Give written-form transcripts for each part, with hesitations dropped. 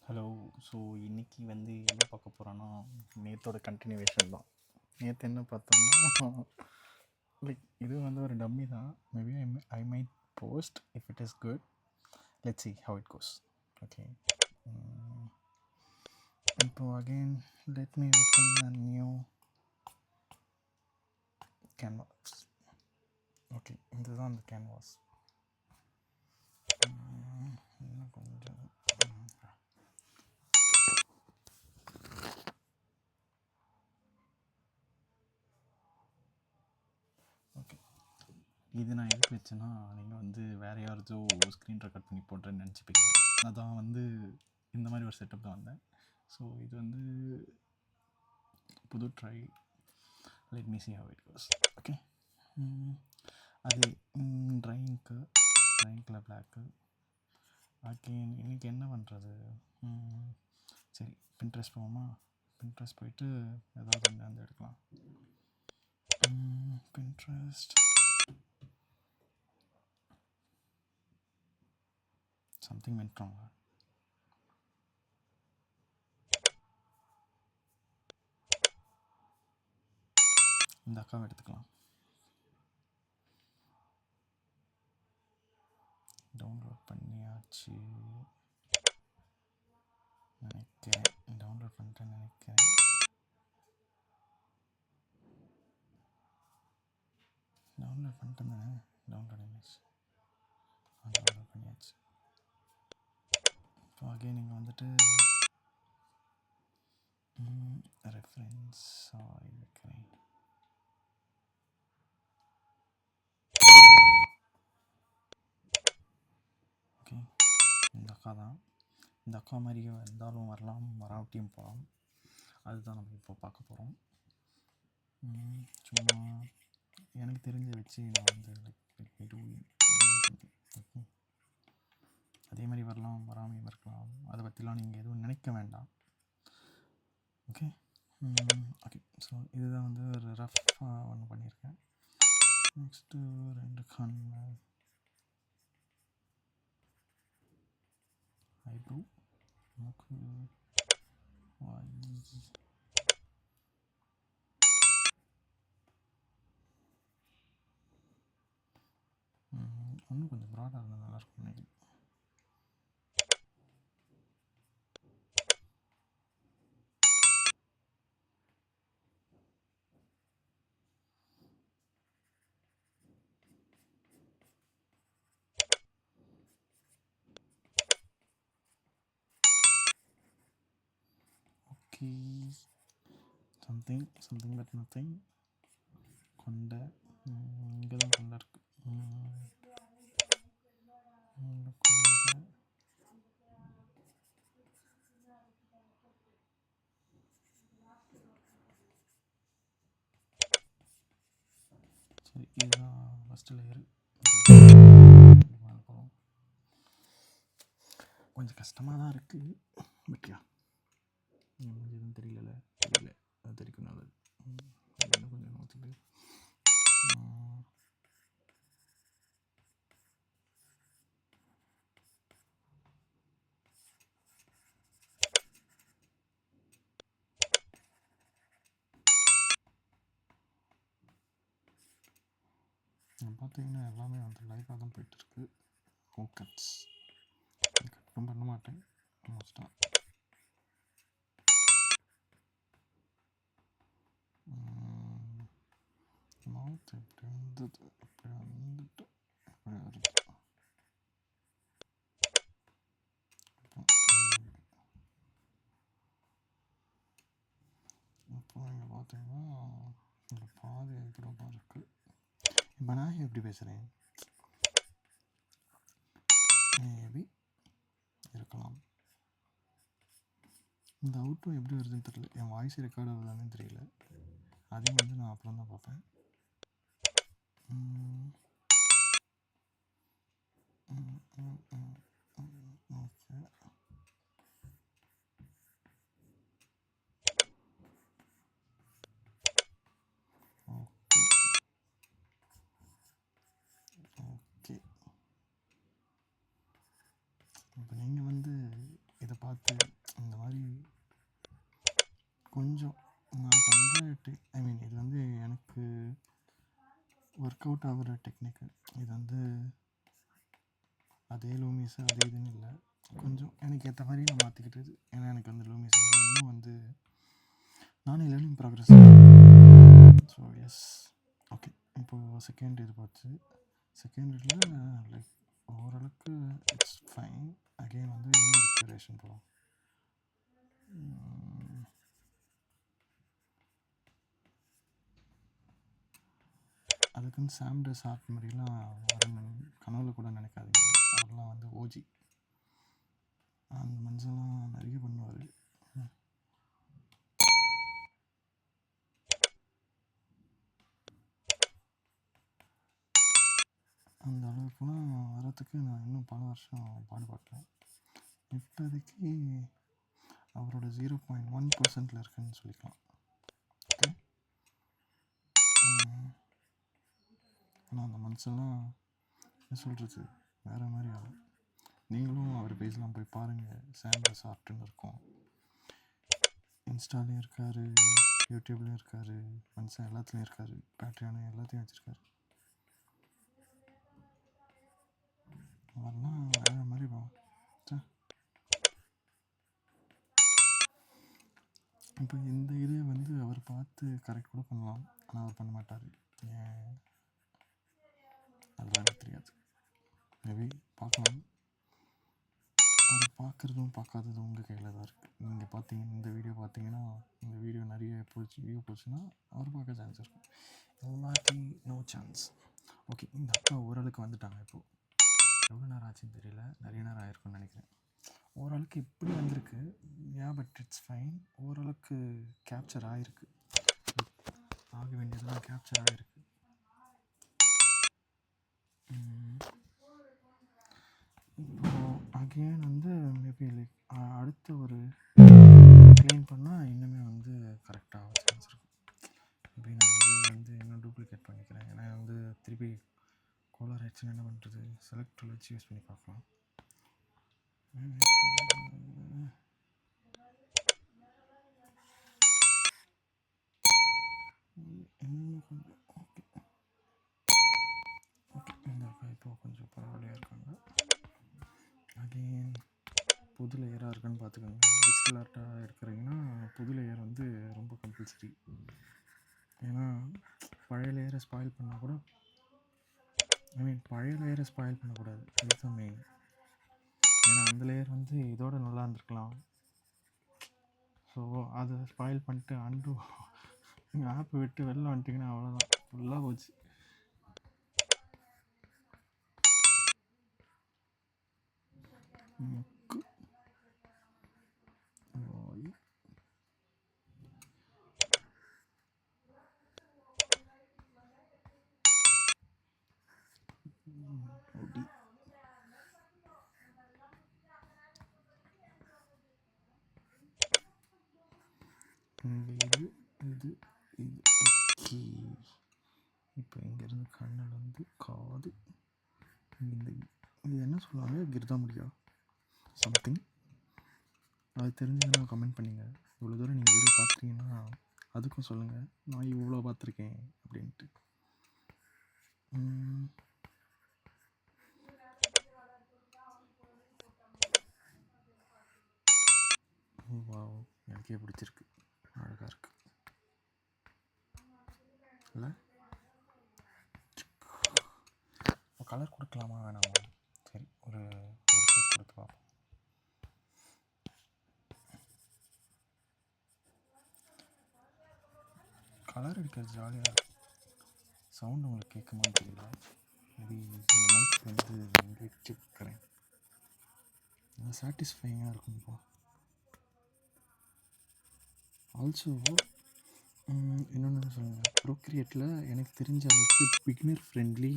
Hello. So இன்றைக்கி வந்து என்ன பார்க்க போகிறோன்னா, நேற்றோட கண்டினியூவேஷன் தான். நேற்று என்ன பார்த்தோம்னா, லைக் இது வந்து ஒரு டம்மி தான். Maybe I might post if it is good. Let's see how it goes. Okay. இப்போ again let me open a new canvas. Okay, இதுதான் அந்த கேன்வாஸ். இன்னும் கொஞ்சம் ஓகே. இது நான் எதுக்கு வச்சேன்னா, நீங்கள் வந்து வேறு யாராச்சோ ஸ்க்ரீன் ரெக்கார்ட் பண்ணி போட்டுறேன்னு நினச்சிப்பீங்க. அதான் வந்து இந்த மாதிரி ஒரு செட்டப் தான் வந்தேன். ஸோ இது வந்து புது try. Let me see how it goes. Okay. அது ட்ரைங்கில் பிளாக்கு. அகெயின் இன்றைக்கி என்ன பண்ணுறது? சரி, பின்ட்ரெஸ்ட் போவோமா? பின்ட்ரெஸ்ட் போயிட்டு ஏதாவது ஒன்று வந்து எடுக்கலாம். Pinterest something went wrong. இந்த அக்காவை எடுத்துக்கலாம். டவுன்லோட் பண்ணியாச்சு நினைக்கிறேன். டவுன்லோட் பண்ணிட்டேன்னு நினைக்கிறேன். டவுன்லோட் பண்ணிட்டேன். டவுன்லோட் இமேஜ் டவுன்லோட் பண்ணியாச்சு. இப்போ அகெயின் நீங்கள் வந்துட்டு ரெஃபரன்ஸ் வைக்கிறேன். ஓகே, இந்த அக்கா தான். இந்த அக்கா மாதிரியே இருந்தாலும் வரலாம், வராட்டியும் போகலாம். அதுதான் நம்ம இப்போ பார்க்க போகிறோம். சும்மா எனக்கு தெரிஞ்ச வச்சு நான் வந்து ஓகே. அதே மாதிரி வரலாம், வராமையும் இருக்கலாம். அதை பற்றிலாம் நீங்கள் எதுவும் நினைக்க வேண்டாம். ஓகே. ஓகே, ஸோ இதுதான் வந்து ஒரு ரஃப்பாக ஒன்று பண்ணியிருக்கேன். நெக்ஸ்ட்டு 2 கண்ணு ஐப்ரோ, மூக்கு, வாய். இன்னும் கொஞ்சம் ப்ராடாக இருந்தால் நல்லாயிருக்கும் நினைக்கிறேன். Okay, something but nothing. கொண்டை இங்கே தான் கொண்டை இருக்குது. கொண்டை சரி, இதுதான் ஃபஸ்ட்டு லேயரு. போகிறோம். கொஞ்சம் கஷ்டமாக தான் இருக்குது. பட்யா எதுவும் தெரியல. அது தெரிக்கும் நல்லது. இன்னும் கொஞ்சம் நோக்கிட்டு பார்த்தீங்கன்னா எல்லாமே வந்து லைவாக தான் போயிட்டுருக்கு. கட்ஸ் கட்டும் பண்ண மாட்டேன் மோஸ்ட்டாக. மவுத் இப்படி வந்தது, இப்படி வந்துட்டு இப்படி வருது. இப்போ இங்கே பார்த்தீங்கன்னா இங்கே பாதி ஐப்ரோவாக இருக்குது. இப்போ நான் எப்படி பேசுகிறேன்? மேபி இருக்கலாம். இந்த அவுட்டும் எப்படி வருதுன்னு தெரியல. என் வாய்ஸ் ரெக்கார்ட் ஆகுதான்னு தெரியல. அதையும் வந்து நான் அப்புறம் தான் பார்ப்பேன். Okay, okay. இப்போ நீங்கள் வந்து இதை பார்த்து அவுட் ஆகிற டெக்னிக்கு இது வந்து அதே லூமிஸு அதே இதுன்னு இல்லை, கொஞ்சம் எனக்கு ஏற்ற மாதிரி நான் மாற்றிக்கிட்டது. ஏன்னா எனக்கு வந்து லூமிஸ் வந்து இன்னும் வந்து நானே learning progress. So S okay. இப்போது செகண்ட் இது போச்சு. செகண்ட் இதில் லைக் ஓரளவுக்கு இட்ஸ் ஃபைன். அகெயின் வந்து இன்னொரு க்யூரேஷன் போகும். அதுக்குன்னு சாம்டஸ் ஆர்ட் மாதிரிலாம் வரணும் கனவுல கூட நினைக்காதீங்க. அவரெலாம் வந்து ஓஜி. அந்த மனுஷன்லாம் நிறைய பண்ணுவார். அந்த அளவுக்குலாம் வரத்துக்கு நான் இன்னும் பல வருஷம் பாடுபட்டேன். இப்போதைக்கு அவரோட 0.1% இருக்குன்னு சொல்லிக்கலாம். ஓகே. ஆனால் அந்த மனுஷன்லாம் என்ன சொல்கிறது வேறு மாதிரி ஆகும். நீங்களும் அவர் பேஜ்லாம் போய் பாருங்கள். சாம்டஸ் ஆர்ட்னு இருக்கும். இன்ஸ்டாலையும் இருக்கார், யூடியூப்லேயும் இருக்கார். மனுஷன் எல்லாத்துலேயும் இருக்கார். பேட்ரியானு எல்லாத்தையும் வச்சுருக்காரு. அவரெல்லாம் வேறு மாதிரி பா. இப்போ இந்த இதே வந்து அவர் பார்த்து கரெக்ட் கூட பண்ணலாம், ஆனால் அவர் பண்ண மாட்டார். ஏன் அதெல்லாம் எனக்கு தெரியாது. மேபி பார்க்கலாம். அவர் பார்க்குறதும் பார்க்காததும் உங்கள் கையில் தான் இருக்குது. நீங்கள் பார்த்தீங்கன்னா இந்த வீடியோ பார்த்தீங்கன்னா, இந்த வீடியோ நிறைய வியூ போச்சுன்னா அவர் பார்க்க சான்ஸ் இருக்கும். எல்லாத்தையும் நோ சான்ஸ். ஓகே, இந்த அக்கா ஓரளவுக்கு வந்துட்டாங்க. இப்போது எவ்வளோ நேரம் ஆச்சுன்னு தெரியல, நிறைய நேரம் ஆயிருக்குன்னு நினைக்கிறேன். ஓரளவுக்கு இப்படி வந்திருக்கு. But it's fine. ஓரளவுக்கு கேப்சர் ஆகிருக்கு. ஆக வேண்டியதெல்லாம் கேப்சர் ஆகிருக்கு. இப்போது அகெயின் வந்து மேபி லைக் அடுத்த ஒரு க்ளீன் பண்ணால் இன்னுமே வந்து கரெக்டாக சான்ஸ் இருக்கும். மேபி நான் இது வந்து இன்னும் டூப்ளிகேட் பண்ணிக்கிறேன். ஏன்னா வந்து திருப்பி கோலர் ஆயிடுச்சுன்னு என்ன பண்ணுறது, செலக்ட் டூல் வச்சு யூஸ் பண்ணி பார்க்கலாம். ஓகே ஓகே, இந்த இப்போ கொஞ்சம் பரவாயில்லையாக இருக்காங்க. அகெயின் புது லேயராக இருக்குன்னு பார்த்துக்கோங்க. டிஜிட்டல் ஆர்ட்டாக எடுக்கிறீங்கன்னா புது லேயர் வந்து ரொம்ப கம்பல்சரி. ஏன்னா பழைய லேயரை ஸ்பாயில் பண்ணால் கூட, பழைய லேயரை ஸ்பாயில் பண்ணக்கூடாது, அதுதான் மெயின். ஏன்னா அந்த லேயர் வந்து இதோட நல்லா இருந்திருக்கலாம். ஸோ அதை ஸ்பாயில் பண்ணிட்டு அண்டு ஆப்பை விட்டு வெளில வந்துட்டிங்கன்னா அவ்வளோதான், ஃபுல்லாக போச்சு. முக்கு வாய் ஒடி. இது இது இது ஓகே. இப்போ இங்கேருந்து கண்ணில் வந்து காது, இந்த இது என்ன சொல்லுவாங்க, கிருதாமுடியா சம்திங். அது தெரிஞ்சதுன்னா கமெண்ட் பண்ணிங்க. இவ்வளோ தூரம் நீங்கள் வீடியோ பார்த்துட்டீங்கன்னா அதுக்கும் சொல்லுங்கள், நான் இவ்வளோ பார்த்துருக்கேன் அப்படின்ட்டு. வாவ், எனக்கே பிடிச்சிருக்கு, அழகாக இருக்குது இல்லை? கலர் கொடுக்கலாமா வேணாமா? சரி, ஒரு ஷேப் கொடுத்து பார்ப்போம். கலர் அடிக்கிறது ஜாலியாக இருக்கும். சவுண்டு உங்களுக்கு கேட்குமான்னு தெரியல. மேபி இந்த மைக் வந்து இங்கே வச்சுக்கிறேன், நல்லா சாட்டிஸ்ஃபைங்காக இருக்கும். இப்போ ஆல்சோ இன்னொன்று சொல்லுங்கள், ப்ரோக்ரியேட்டில் எனக்கு தெரிஞ்ச அளவுக்கு பிகினர் ஃப்ரெண்ட்லி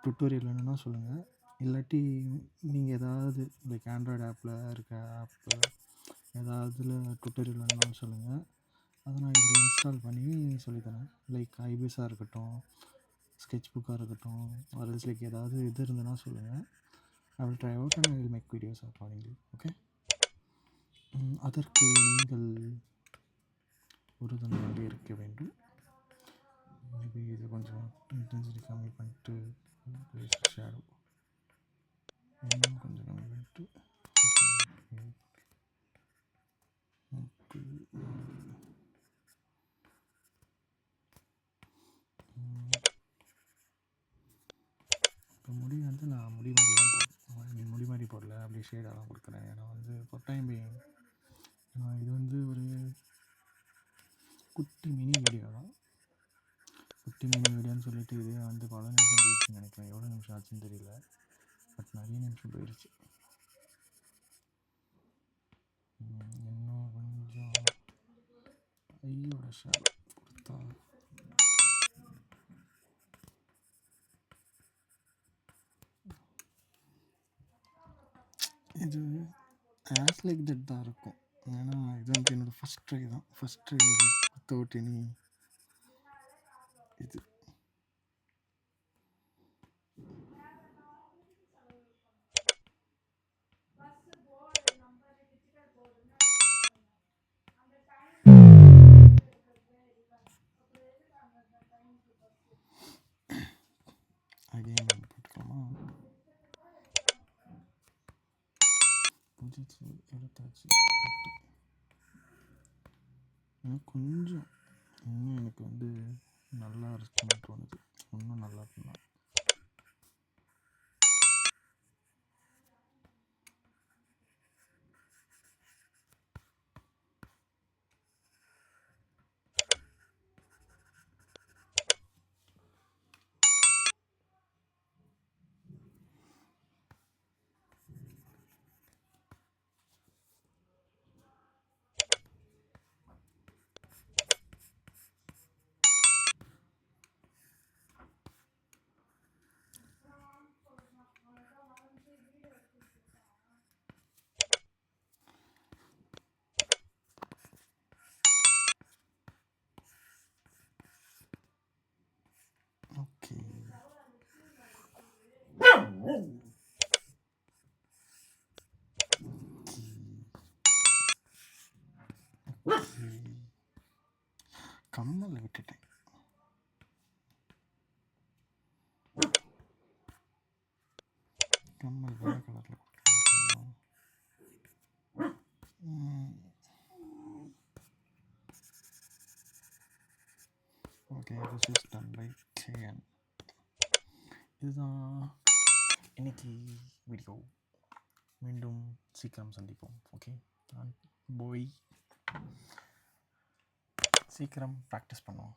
டுட்டோரியல் வேணும்னா சொல்லுங்கள். இல்லாட்டி நீங்கள் ஏதாவது லைக் ஆண்ட்ராய்டு ஆப்பில் இருக்க ஆப்பு ஏதாவதுல டுட்டோரியல் வேணும்னாலும் சொல்லுங்கள். அதை நான் இதில் இன்ஸ்டால் பண்ணி சொல்லித்தரேன். லைக் ஐபிஎஸ்ஸாக இருக்கட்டும், ஸ்கெட்ச் புக்காக இருக்கட்டும், ஆர்எல்ஸ் லைக் ஏதாவது இது இருந்ததுன்னா சொல்லுங்கள். I will try out and I will make videos accordingly. Okay. அதற்கு நீங்கள் உறுதுணையாக இருக்க வேண்டும். மேபி இது கொஞ்சம் இன்டென்சிட்டி கம்மி பண்ணிட்டு ஷேடோ இன்னும் கொஞ்சம் கம்மி பண்ணிட்டு இப்போ முடி வந்து நான் முடி மாதிரி தான் போடுறேன், முடி மாதிரி போடல, அப்படி ஷேடாக கொடுக்குறேன். ஏன்னா வந்து டைம் இது வந்து ஒரு குட்டி மினி வீடியோ தான். குட்டி மினி வீடியோன்னு சொல்லிட்டு இதே வந்து பல நிமிஷம் போயிடுச்சுன்னு நினைக்கிறேன். எவ்வளோ நிமிஷம் ஆச்சுன்னு தெரியல, பட் நிறைய நிமிஷம் போயிடுச்சு. இன்னும் கொஞ்சம் ஐயோட ஷேடோ கொடுத்தா இது ஆஸ் லைக் தட் தான் இருக்கும். ஏன்னா இது வந்து என்னோடய ஃபஸ்ட் ட்ரை தான். ஃபஸ்ட் ட்ரை வித்தவுட் எனி இது. அகைன் போட்டுக்கலாமா? புதுசு எடுத்தாச்சு. எனக்கு கொஞ்சம் இன்னும் எனக்கு வந்து நல்லா இருக்குன்னு தோணுது. இன்னும் நல்லா இருக்குன்னா ஓகே. கம்மல் விட்டுட்டேன். கம்மல் வேறு கலரில் கொடுக்கலாம். Okay, this is done by KN. இதுதான் இன்னைக்கு வீடியோ. மீண்டும் சீக்கிரம் சந்திப்போம். ஓகே, நான் போய் சீக்கிரம் ப்ராக்டிஸ் பண்ணுவோம்.